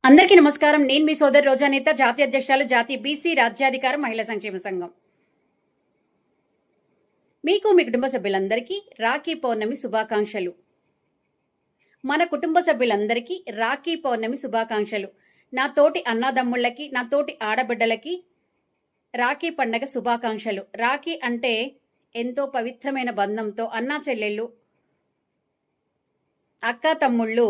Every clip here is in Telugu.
అందరికీ నమస్కారం. నేను మీ సోదరి రోజానేత, జాతీయ అధ్యక్షురాలు, జాతీయ బీసీ రాజ్యాధికార మహిళా సంక్షేమ సంఘం. మీకు మీ కుటుంబ సభ్యులందరికీ రాఖీ పౌర్ణమి శుభాకాంక్షలు. మన కుటుంబ సభ్యులందరికీ రాఖీ పౌర్ణమి శుభాకాంక్షలు. నా తోటి అన్నాదమ్ముళ్ళకి, నా తోటి ఆడబిడ్డలకి రాఖీ పండగ శుభాకాంక్షలు. రాఖీ అంటే ఎంతో పవిత్రమైన బంధంతో అన్నా చెల్లెళ్ళు, అక్కా తమ్ముళ్ళు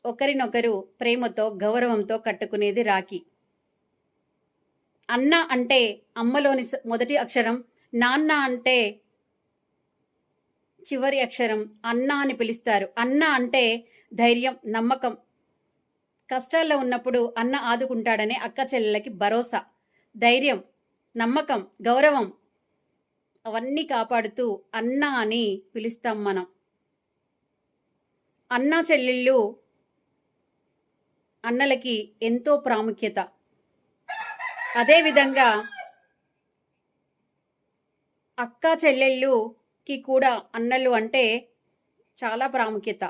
ఒకరినొకరు ప్రేమతో గౌరవంతో కట్టుకునేది రాఖీ. అన్న అంటే అమ్మలోని మొదటి అక్షరం, నాన్న అంటే చివరి అక్షరం. అన్న అని పిలుస్తారు. అన్న అంటే ధైర్యం, నమ్మకం. కష్టాల్లో ఉన్నప్పుడు అన్న ఆదుకుంటాడనే అక్క చెల్లెలకి భరోసా, ధైర్యం, నమ్మకం, గౌరవం అవన్నీ కాపాడుతూ అన్న అని పిలుస్తాం మనం. అన్నా చెల్లెళ్ళు అన్నలకి ఎంతో ప్రాముఖ్యత. అదేవిధంగా అక్కా చెల్లెళ్ళుకి కూడా అన్నలు అంటే చాలా ప్రాముఖ్యత.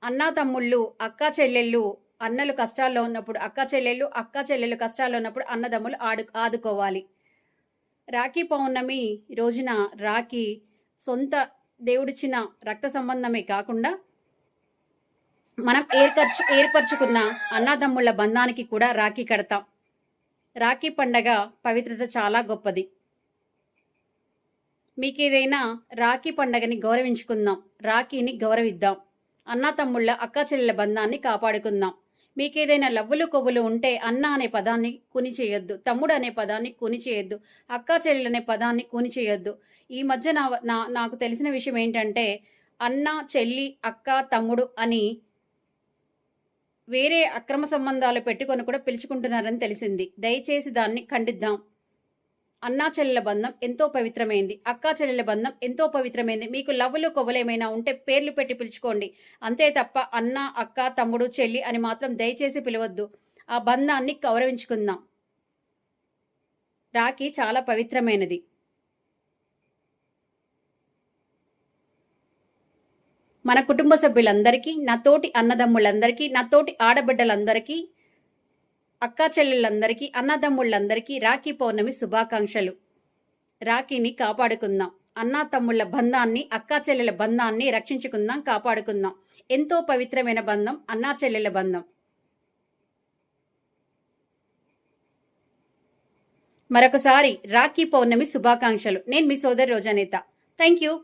అన్నా తమ్ముళ్ళు, అక్కా చెల్లెళ్ళు, అన్నలు కష్టాల్లో ఉన్నప్పుడు అక్కా చెల్లెళ్ళు కష్టాల్లో ఉన్నప్పుడు అన్నదమ్ములు ఆదుకోవాలి. రాఖీ పౌర్ణమి రోజున రాఖీ సొంత దేవుడిచ్చిన రక్త సంబంధమే కాకుండా మనం ఏర్పరచుకున్న అన్నదమ్ముళ్ళ బంధానికి కూడా రాఖీ కడతాం. రాఖీ పండగ పవిత్రత చాలా గొప్పది. మీకేదైనా రాఖీ పండగని గౌరవించుకుందాం, రాఖీని గౌరవిద్దాం. అన్నా తమ్ముళ్ళ అక్క చెల్లెల బంధాన్ని కాపాడుకుందాం. మీకేదైనా లవ్వులు కొవ్వులు ఉంటే అన్న అనే పదాన్ని కుని చేయొద్దు, తమ్ముడు అనే పదాన్ని కుని చేయొద్దు, అక్క చెల్లెలు అనే పదాన్ని కుని చేయొద్దు. ఈ మధ్య నాకు తెలిసిన విషయం ఏంటంటే అన్న, చెల్లి, అక్క, తమ్ముడు అని వేరే అక్రమ సంబంధాలు పెట్టుకొని కూడా పిలుచుకుంటున్నారని తెలిసింది. దయచేసి దాన్ని ఖండిద్దాం. అన్నా చెల్లెల బంధం ఎంతో పవిత్రమైంది, అక్కా చెల్లెల బంధం ఎంతో పవిత్రమైంది. మీకు లవ్వులు కొవ్వులు ఏమైనా ఉంటే పేర్లు పెట్టి పిలుచుకోండి, అంతే తప్ప అన్న, అక్క, తమ్ముడు, చెల్లి అని మాత్రం దయచేసి పిలవద్దు. ఆ బంధాన్ని గౌరవించుకుందాం. రాఖీ చాలా పవిత్రమైనది. మన కుటుంబ సభ్యులందరికీ, నా తోటి అన్నదమ్ముళ్ళందరికీ, నా తోటి ఆడబిడ్డలందరికీ, అక్కా చెల్లెళ్ళందరికీ, అన్నదమ్ముళ్ళందరికీ రాఖీ పౌర్ణమి శుభాకాంక్షలు. రాఖీని కాపాడుకుందాం. అన్నా తమ్ముళ్ళ బంధాన్ని, అక్కా చెల్లెల బంధాన్ని రక్షించుకుందాం, కాపాడుకుందాం. ఎంతో పవిత్రమైన బంధం అన్నా చెల్లెల బంధం. మరొకసారి రాఖీ పౌర్ణమి శుభాకాంక్షలు. నేను మీ సోదరి రోజానేత. Thank you.